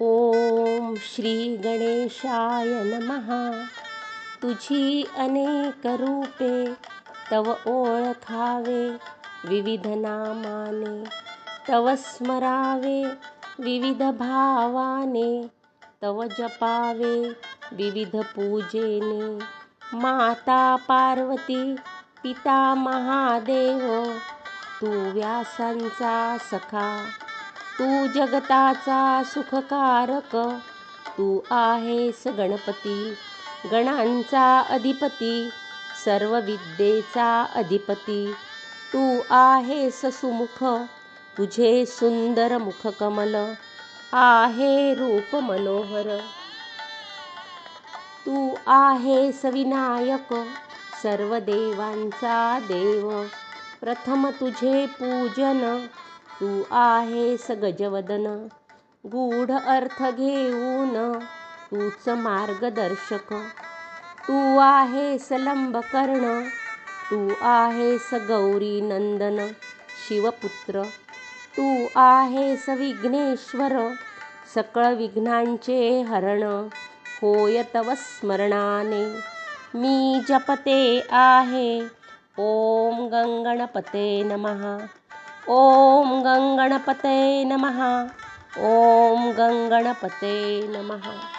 ओम श्री गणेशाय नमः. तुझी अनेक रूपे तव ओळखावे विविध नामाने, तव स्मरावे विविध भावाने, तव जपावे विविध पूजेने. माता पार्वती पिता महादेव, तू व्यासांचा सखा, तू जगताचा सुखकारक. तू आहेस गणपती, गणांचा अधिपती, सर्व विद्येचा अधिपती. तू आहेस सुमुख, तुझे सुंदर मुखकमल आहे रूप मनोहर. तू आहेस विनायक, सर्व देवांचा देव. प्रथम तुझे पूजन, तू आहेस गजवदन. गूढ अर्थ घेऊन तूच मार्गदर्शक. तू आहेस लंबकर्ण, तू आहेस गौरी नंदन शिवपुत्र. तू आहेस विघ्नेश्वर, सकळ विघ्नांचे हरण. होय तव स्मरणाने मी जपते आहे. ओम गंगणपते नमः. ओम गंगणपते नमः. ओम गंगणपते नमः.